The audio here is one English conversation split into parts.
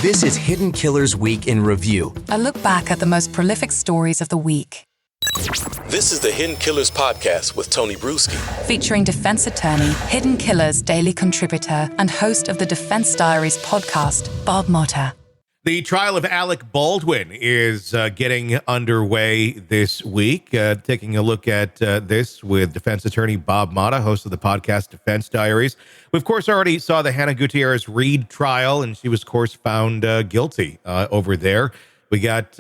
This is Hidden Killers Week in Review. A look back at the most prolific stories of the week. This is the Hidden Killers podcast with Tony Brueski. Featuring defense attorney, Hidden Killers daily contributor, and host of the Defense Diaries podcast, Bob Motta. The trial of Alec Baldwin is getting underway this week. Taking a look at this with defense attorney Bob Motta, host of the podcast Defense Diaries. We, of course, already saw the Hannah Gutierrez-Reed trial, and she was, of course, found guilty over there. We got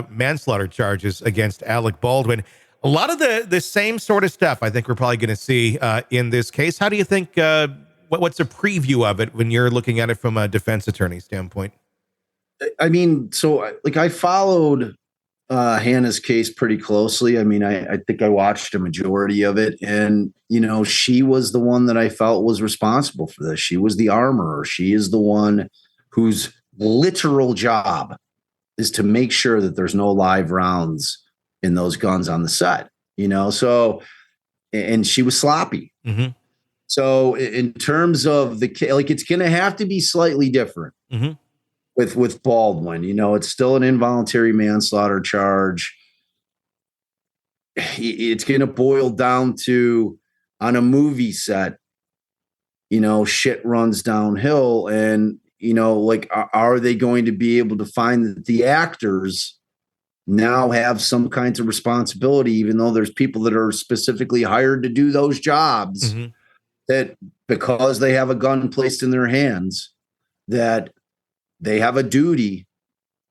manslaughter charges against Alec Baldwin. A lot of the same sort of stuff I think we're probably going to see in this case. How do you think, what's a preview of it when you're looking at it from a defense attorney standpoint? I mean, I followed Hannah's case pretty closely. I mean, I think I watched a majority of it, and, she was the one that I felt was responsible for this. She was the armorer. She is the one whose literal job is to make sure that there's no live rounds in those guns on the set, so, and she was sloppy. Mm-hmm. So in terms of it's going to have to be slightly different. Mm-hmm. With Baldwin, it's still an involuntary manslaughter charge. It's going to boil down to, on a movie set, shit runs downhill, and are they going to be able to find that the actors now have some kinds of responsibility, even though there's people that are specifically hired to do those jobs, mm-hmm. that because they have a gun placed in their hands, that they have a duty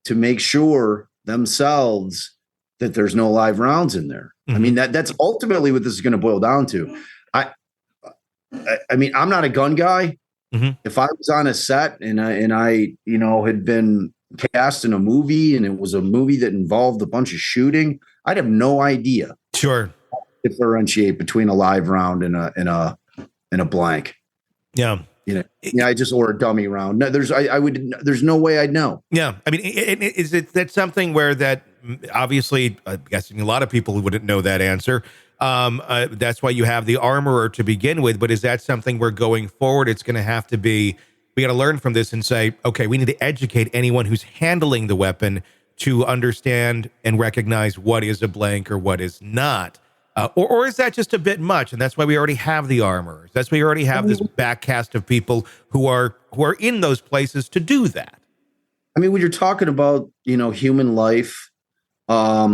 to make sure themselves that there's no live rounds in there. Mm-hmm. I mean, that's ultimately what this is going to boil down to. I mean, I'm not a gun guy. Mm-hmm. If I was on a set and I had been cast in a movie and it was a movie that involved a bunch of shooting, I'd have no idea. Sure. Differentiate between a live round and a blank. Yeah. I just or a dummy round. No, there's no way I'd know. Yeah. I mean, is it that something where that obviously, I'm guessing a lot of people wouldn't know that answer. That's why you have the armorer to begin with. But is that something where going forward, it's going to have to be, we got to learn from this and say, okay, we need to educate anyone who's handling the weapon to understand and recognize what is a blank or what is not. Or is that just a bit much? And that's why we already have the armorers. That's why we already have this back cast of people who are in those places to do that. I mean, when you're talking about, human life, I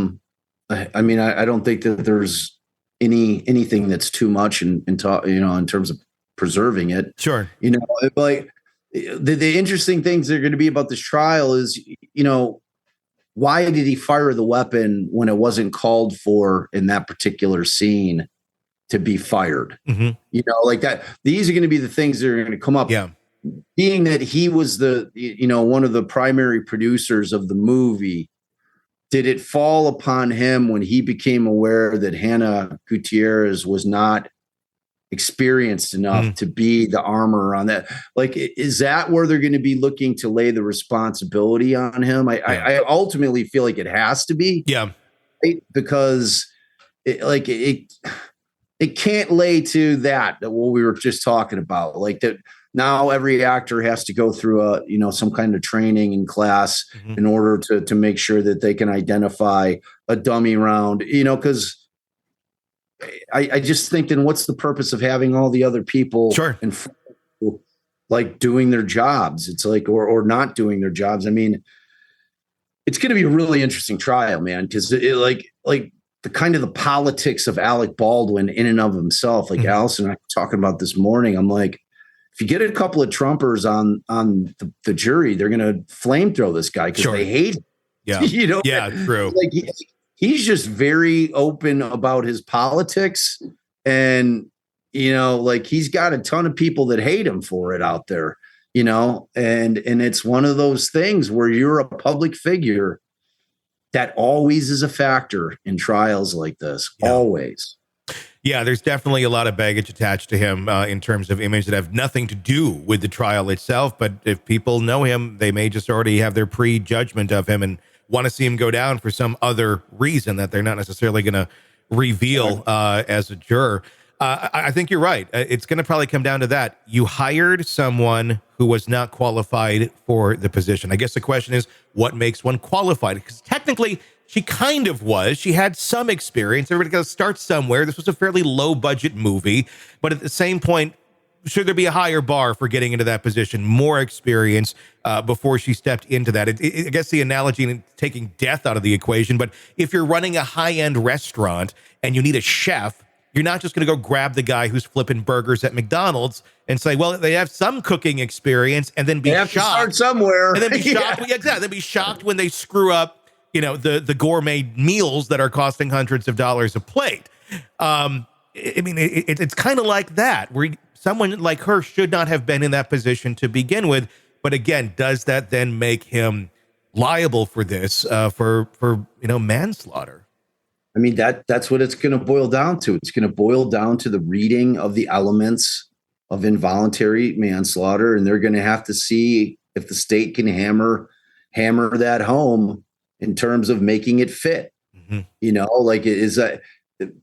mean, I don't think that there's anything that's too much in terms of preserving it. Sure. Like the interesting things that are going to be about this trial is, why did he fire the weapon when it wasn't called for in that particular scene to be fired? Mm-hmm. Like that. These are going to be the things that are going to come up. Yeah. Being that he was the, one of the primary producers of the movie, did it fall upon him when he became aware that Hannah Gutierrez was not experienced enough to be the armorer on that? Like, is that where they're going to be looking to lay the responsibility on him? I ultimately feel like it has to be. Yeah. Right? Because it can't lay to that what we were just talking about. Like that now every actor has to go through some kind of training and class mm-hmm. in order to make sure that they can identify a dummy round, because I just think, then what's the purpose of having all the other people sure. in front of, like, doing their jobs? It's like, or not doing their jobs. I mean, it's going to be a really interesting trial, man, because like the kind of the politics of Alec Baldwin in and of himself, like mm-hmm. Allison and I were talking about this morning. I'm like, if you get a couple of Trumpers on the jury, they're going to flamethrow this guy because they hate him. Yeah. Yeah, true. Like he's just very open about his politics, and like he's got a ton of people that hate him for it out there, and it's one of those things where you're a public figure that always is a factor in trials like this. Yeah. Always. Yeah, there's definitely a lot of baggage attached to him in terms of image that have nothing to do with the trial itself. But if people know him, they may just already have their prejudgment of him and want to see him go down for some other reason that they're not necessarily going to reveal as a juror. I think you're right. It's going to probably come down to that. You hired someone who was not qualified for the position. I guess the question is, what makes one qualified? Because technically, she kind of was. She had some experience. Everybody got to start somewhere. This was a fairly low-budget movie. But at the same point, should there be a higher bar for getting into that position, more experience before she stepped into that? I guess the analogy in taking death out of the equation, but if you're running a high-end restaurant and you need a chef, you're not just going to go grab the guy who's flipping burgers at McDonald's and say, well, they have some cooking experience, and then be shocked. To start somewhere. And then be shocked. Yeah, exactly. Then be shocked when they screw up, the gourmet meals that are costing hundreds of dollars a plate. It's kind of like that, where someone like her should not have been in that position to begin with. But again, does that then make him liable for this, for manslaughter? I mean, that's what it's going to boil down to. It's going to boil down to the reading of the elements of involuntary manslaughter, and they're going to have to see if the state can hammer that home in terms of making it fit. Mm-hmm.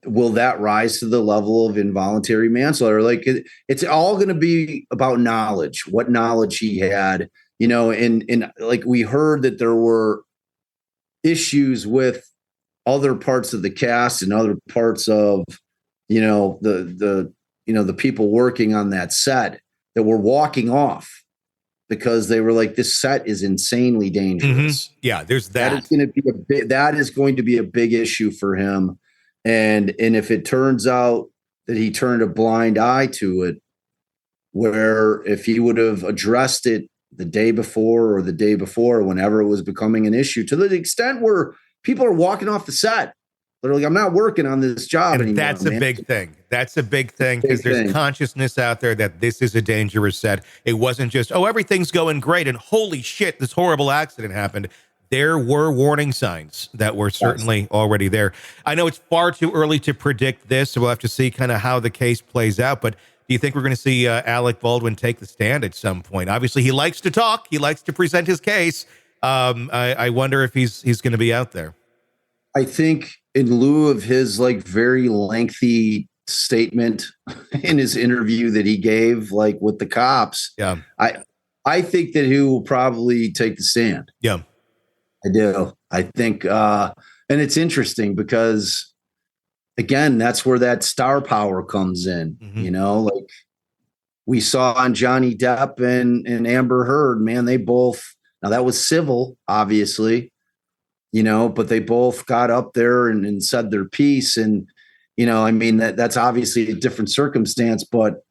Will that rise to the level of involuntary manslaughter? It's all going to be about knowledge, what knowledge he had, and like we heard that there were issues with other parts of the cast and other parts of, the people working on that set that were walking off because they were like, this set is insanely dangerous. Mm-hmm. Yeah, there's that. That is going to be a big issue for him. And if it turns out that he turned a blind eye to it, where if he would have addressed it the day before, whenever it was becoming an issue, to the extent where people are walking off the set, they're like, I'm not working on this job anymore. That's a big thing. That's a big thing, because there's consciousness out there that this is a dangerous set. It wasn't just, everything's going great and holy shit, this horrible accident happened. There were warning signs that were certainly already there. I know it's far too early to predict this, so we'll have to see kind of how the case plays out. But do you think we're going to see Alec Baldwin take the stand at some point? Obviously, he likes to talk. He likes to present his case. I wonder if he's going to be out there. I think in lieu of his very lengthy statement in his interview that he gave with the cops, I think that he will probably take the stand. Yeah. I do. I think, and it's interesting because, again, that's where that star power comes in. Mm-hmm. We saw on Johnny Depp and Amber Heard, man, they both, now that was civil, obviously, but they both got up there and said their piece. And, that's obviously a different circumstance, but,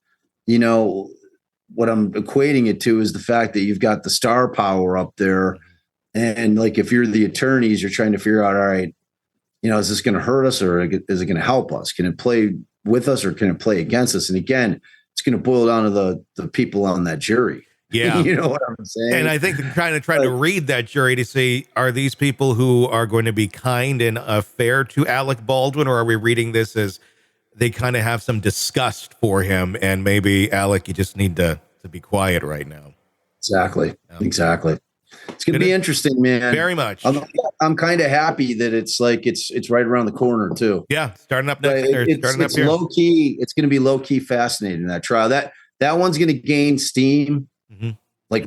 what I'm equating it to is the fact that you've got the star power up there. And if you're the attorneys, you're trying to figure out, all right, is this going to hurt us or is it going to help us? Can it play with us or can it play against us? And again, it's going to boil down to the people on that jury. Yeah. You know what I'm saying? And I think they're trying to read that jury to see, are these people who are going to be kind and fair to Alec Baldwin, or are we reading this as they kind of have some disgust for him and maybe, Alec, you just need to be quiet right now. Exactly. Exactly. It's going to be interesting, man. Very much. I'm kind of happy that it's right around the corner too. Yeah, starting up next. It's low key. It's going to be low key fascinating, that trial. That one's going to gain steam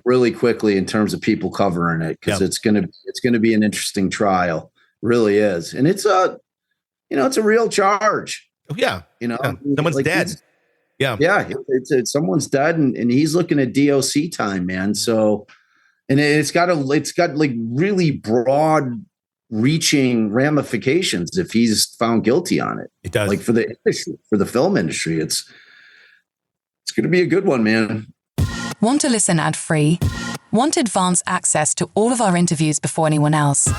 really quickly in terms of people covering it, because it's going to be an interesting trial. Really is, and it's a real charge. Oh, yeah. Someone's dead. It's someone's dead, and he's looking at DOC time, man. So. And it's got really broad reaching ramifications if he's found guilty on it. It does. For the industry, for the film industry, it's going to be a good one, man. Want to listen ad-free? Want advanced access to all of our interviews before anyone else?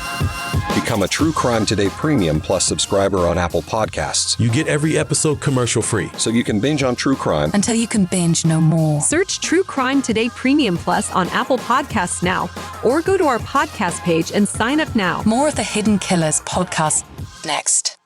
Become a True Crime Today Premium Plus subscriber on Apple Podcasts. You get every episode commercial-free, so you can binge on true crime until you can binge no more. Search True Crime Today Premium Plus on Apple Podcasts now, or go to our podcast page and sign up now. More of the Hidden Killers podcast next.